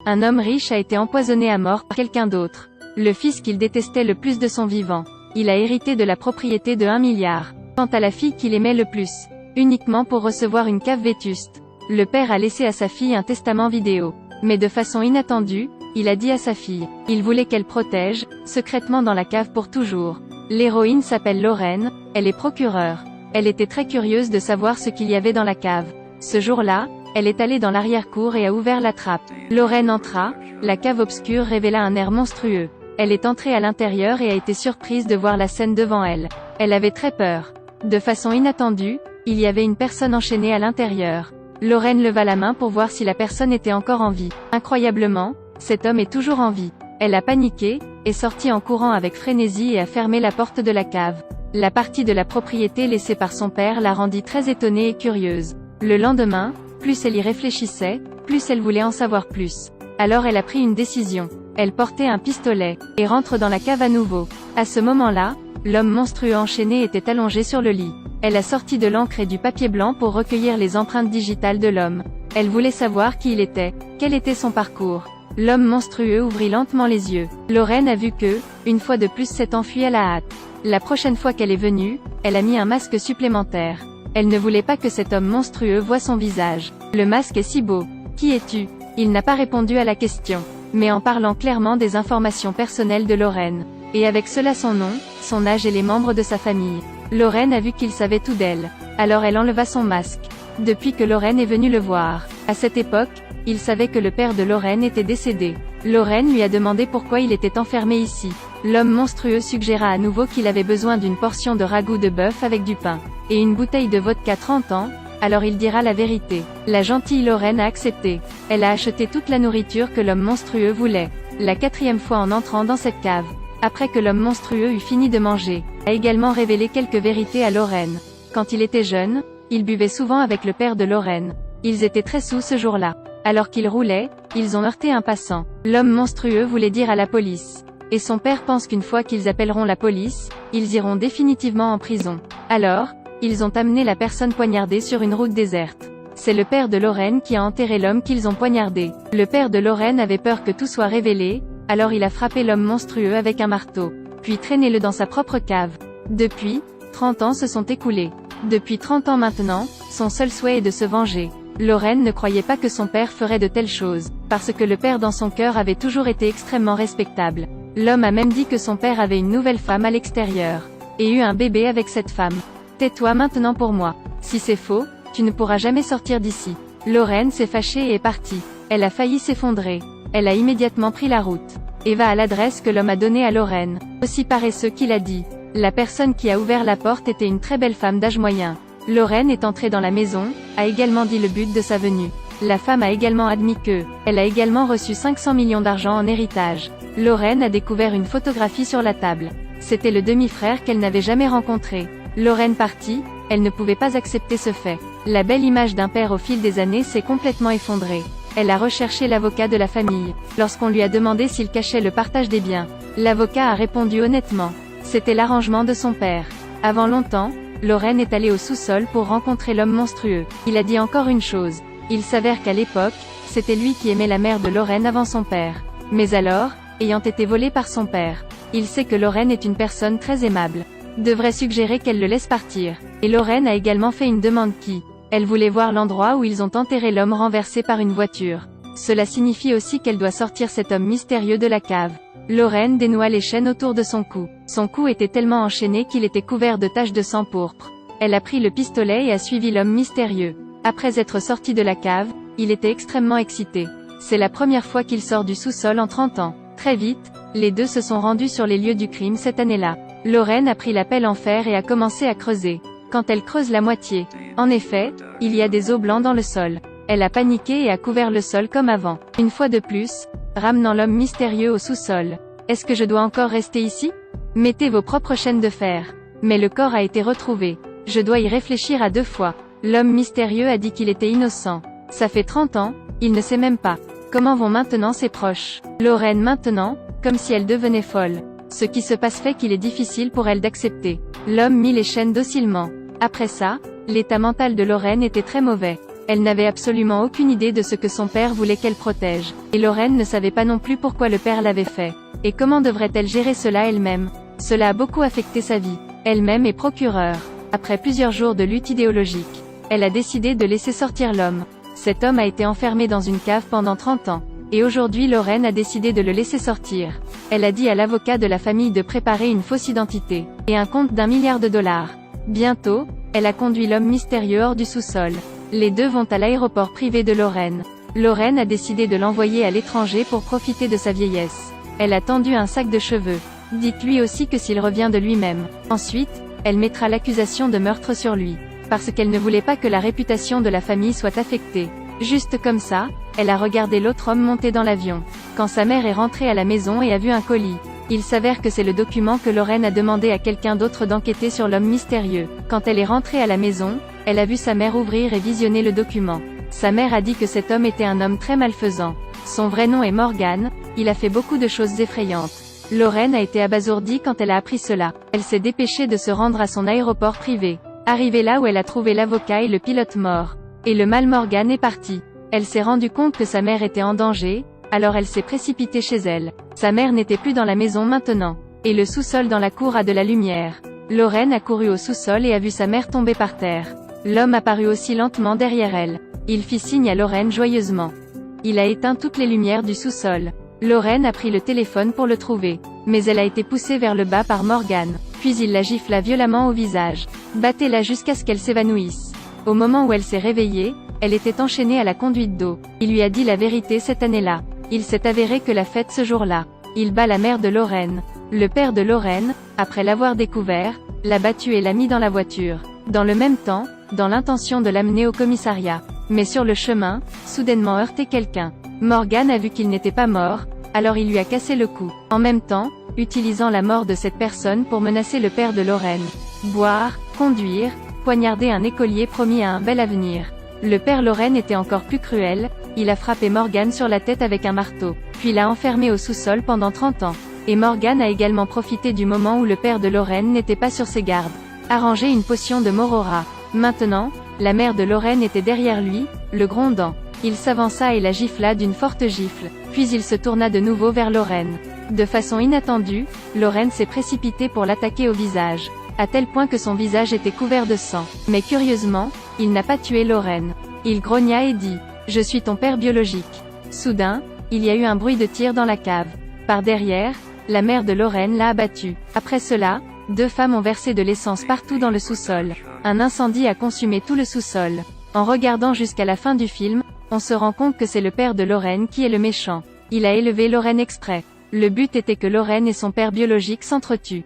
Un homme riche a été empoisonné à mort par quelqu'un d'autre. Le fils qu'il détestait le plus de son vivant. Il a hérité de la propriété de 1 milliard. Quant à la fille qu'il aimait le plus, uniquement pour recevoir une cave vétuste, le père a laissé à sa fille un testament vidéo. Mais de façon inattendue, il a dit à sa fille, il voulait qu'elle protège, secrètement dans la cave pour toujours. L'héroïne s'appelle Lorraine, elle est procureure. Elle était très curieuse de savoir ce qu'il y avait dans la cave. Ce jour-là, elle est allée dans l'arrière-cour et a ouvert la trappe. Lorraine entra, la cave obscure révéla un air monstrueux. Elle est entrée à l'intérieur et a été surprise de voir la scène devant elle. Elle avait très peur. De façon inattendue, il y avait une personne enchaînée à l'intérieur. Lorraine leva la main pour voir si la personne était encore en vie. Incroyablement, cet homme est toujours en vie. Elle a paniqué, est sortie en courant avec frénésie et a fermé la porte de la cave. La partie de la propriété laissée par son père la rendit très étonnée et curieuse. Le lendemain, plus elle y réfléchissait, plus elle voulait en savoir plus. Alors elle a pris une décision. Elle portait un pistolet, et rentre dans la cave à nouveau. À ce moment-là, l'homme monstrueux enchaîné était allongé sur le lit. Elle a sorti de l'encre et du papier blanc pour recueillir les empreintes digitales de l'homme. Elle voulait savoir qui il était, quel était son parcours. L'homme monstrueux ouvrit lentement les yeux. Lorraine a vu que, une fois de plus, s'est enfuie à la hâte. La prochaine fois qu'elle est venue, elle a mis un masque supplémentaire. Elle ne voulait pas que cet homme monstrueux voie son visage. Le masque est si beau. Qui es-tu? Il n'a pas répondu à la question, mais en parlant clairement des informations personnelles de Lorraine. Et avec cela son nom, son âge et les membres de sa famille. Lorraine a vu qu'il savait tout d'elle. Alors elle enleva son masque. Depuis que Lorraine est venue le voir, à cette époque, il savait que le père de Lorraine était décédé. Lorraine lui a demandé pourquoi il était enfermé ici. L'homme monstrueux suggéra à nouveau qu'il avait besoin d'une portion de ragoût de bœuf avec du pain, et une bouteille de vodka 30 ans, alors il dira la vérité. La gentille Lorraine a accepté. Elle a acheté toute la nourriture que l'homme monstrueux voulait. La 4e fois en entrant dans cette cave, après que l'homme monstrueux eut fini de manger, a également révélé quelques vérités à Lorraine. Quand il était jeune, il buvait souvent avec le père de Lorraine. Ils étaient très saoul ce jour-là. Alors qu'ils roulaient, ils ont heurté un passant. L'homme monstrueux voulait dire à la police. Et son père pense qu'une fois qu'ils appelleront la police, ils iront définitivement en prison. Alors, ils ont amené la personne poignardée sur une route déserte. C'est le père de Lorraine qui a enterré l'homme qu'ils ont poignardé. Le père de Lorraine avait peur que tout soit révélé, alors il a frappé l'homme monstrueux avec un marteau, puis traîné-le dans sa propre cave. Depuis, 30 ans se sont écoulés. Depuis 30 ans maintenant, son seul souhait est de se venger. Lorraine ne croyait pas que son père ferait de telles choses, parce que le père dans son cœur avait toujours été extrêmement respectable. L'homme a même dit que son père avait une nouvelle femme à l'extérieur, et eu un bébé avec cette femme. Tais-toi maintenant pour moi. Si c'est faux, tu ne pourras jamais sortir d'ici. Lorraine s'est fâchée et est partie. Elle a failli s'effondrer. Elle a immédiatement pris la route, et va à l'adresse que l'homme a donnée à Lorraine. Aussi paresseux qu'il a dit. La personne qui a ouvert la porte était une très belle femme d'âge moyen. Lorraine est entrée dans la maison, a également dit le but de sa venue. La femme a également admis que, elle a également reçu 500 millions d'argent en héritage. Lorraine a découvert une photographie sur la table. C'était le demi-frère qu'elle n'avait jamais rencontré. Lorraine partie, elle ne pouvait pas accepter ce fait. La belle image d'un père au fil des années s'est complètement effondrée. Elle a recherché l'avocat de la famille. Lorsqu'on lui a demandé s'il cachait le partage des biens, l'avocat a répondu honnêtement. C'était l'arrangement de son père. Avant longtemps, Lorraine est allée au sous-sol pour rencontrer l'homme monstrueux. Il a dit encore une chose. Il s'avère qu'à l'époque, c'était lui qui aimait la mère de Lorraine avant son père. Mais alors, ayant été volé par son père, il sait que Lorraine est une personne très aimable. Devrait suggérer qu'elle le laisse partir. Et Lorraine a également fait une demande qui, elle voulait voir l'endroit où ils ont enterré l'homme renversé par une voiture. Cela signifie aussi qu'elle doit sortir cet homme mystérieux de la cave. Lorraine dénoua les chaînes autour de son cou. Son cou était tellement enchaîné qu'il était couvert de taches de sang pourpre. Elle a pris le pistolet et a suivi l'homme mystérieux. Après être sorti de la cave, il était extrêmement excité. C'est la première fois qu'il sort du sous-sol en 30 ans. Très vite, les deux se sont rendus sur les lieux du crime cette année-là. Lorraine a pris la pelle en fer et a commencé à creuser. Quand elle creuse la moitié, en effet, il y a des os blancs dans le sol. Elle a paniqué et a couvert le sol comme avant. Une fois de plus, ramenant l'homme mystérieux au sous-sol. Est-ce que je dois encore rester ici? Mettez vos propres chaînes de fer. Mais le corps a été retrouvé. Je dois y réfléchir à 2 fois. L'homme mystérieux a dit qu'il était innocent. Ça fait 30 ans, il ne sait même pas. Comment vont maintenant ses proches? Lorraine maintenant, comme si elle devenait folle. Ce qui se passe fait qu'il est difficile pour elle d'accepter. L'homme mit les chaînes docilement. Après ça, l'état mental de Lorraine était très mauvais. Elle n'avait absolument aucune idée de ce que son père voulait qu'elle protège. Et Lorraine ne savait pas non plus pourquoi le père l'avait fait. Et comment devrait-elle gérer cela elle-même? Cela a beaucoup affecté sa vie. Elle-même est procureure. Après plusieurs jours de lutte idéologique, elle a décidé de laisser sortir l'homme. Cet homme a été enfermé dans une cave pendant 30 ans. Et aujourd'hui Lorraine a décidé de le laisser sortir. Elle a dit à l'avocat de la famille de préparer une fausse identité, et un compte d'1 milliard de dollars. Bientôt, elle a conduit l'homme mystérieux hors du sous-sol. Les deux vont à l'aéroport privé de Lorraine. Lorraine a décidé de l'envoyer à l'étranger pour profiter de sa vieillesse. Elle a tendu un sac de cheveux. Dites-lui aussi que s'il revient de lui-même. Ensuite, elle mettra l'accusation de meurtre sur lui. Parce qu'elle ne voulait pas que la réputation de la famille soit affectée. Juste comme ça, elle a regardé l'autre homme monter dans l'avion. Quand sa mère est rentrée à la maison et a vu un colis, il s'avère que c'est le document que Lorraine a demandé à quelqu'un d'autre d'enquêter sur l'homme mystérieux. Quand elle est rentrée à la maison, elle a vu sa mère ouvrir et visionner le document. Sa mère a dit que cet homme était un homme très malfaisant. Son vrai nom est Morgan, il a fait beaucoup de choses effrayantes. Lorraine a été abasourdie quand elle a appris cela. Elle s'est dépêchée de se rendre à son aéroport privé. Arrivée là où elle a trouvé l'avocat et le pilote mort. Et le mal Morgan est parti. Elle s'est rendue compte que sa mère était en danger, alors elle s'est précipitée chez elle. Sa mère n'était plus dans la maison maintenant. Et le sous-sol dans la cour a de la lumière. Lorraine a couru au sous-sol et a vu sa mère tomber par terre. L'homme apparut aussi lentement derrière elle. Il fit signe à Lorraine joyeusement. Il a éteint toutes les lumières du sous-sol. Lorraine a pris le téléphone pour le trouver. Mais elle a été poussée vers le bas par Morgan. Puis il la gifla violemment au visage. Battez-la jusqu'à ce qu'elle s'évanouisse. Au moment où elle s'est réveillée, elle était enchaînée à la conduite d'eau. Il lui a dit la vérité cette année-là. Il s'est avéré que la fête ce jour-là. Il bat la mère de Lorraine. Le père de Lorraine, après l'avoir découvert, l'a battu et l'a mis dans la voiture. Dans le même temps, dans l'intention de l'amener au commissariat. Mais sur le chemin, soudainement heurté quelqu'un. Morgan a vu qu'il n'était pas mort, alors il lui a cassé le cou. En même temps, utilisant la mort de cette personne pour menacer le père de Lorraine. Boire, conduire, poignarder un écolier promis à un bel avenir. Le père Lorraine était encore plus cruel, il a frappé Morgan sur la tête avec un marteau, puis l'a enfermé au sous-sol pendant 30 ans. Et Morgan a également profité du moment où le père de Lorraine n'était pas sur ses gardes. Arrangé une potion de Morora. Maintenant, la mère de Lorraine était derrière lui, le grondant. Il s'avança et la gifla d'une forte gifle, puis il se tourna de nouveau vers Lorraine. De façon inattendue, Lorraine s'est précipitée pour l'attaquer au visage, à tel point que son visage était couvert de sang. Mais curieusement, il n'a pas tué Lorraine. Il grogna et dit « Je suis ton père biologique ». Soudain, il y a eu un bruit de tir dans la cave. Par derrière, la mère de Lorraine l'a abattu. Après cela, 2 femmes ont versé de l'essence partout dans le sous-sol. Un incendie a consumé tout le sous-sol. En regardant jusqu'à la fin du film, on se rend compte que c'est le père de Lorraine qui est le méchant. Il a élevé Lorraine exprès. Le but était que Lorraine et son père biologique s'entretuent.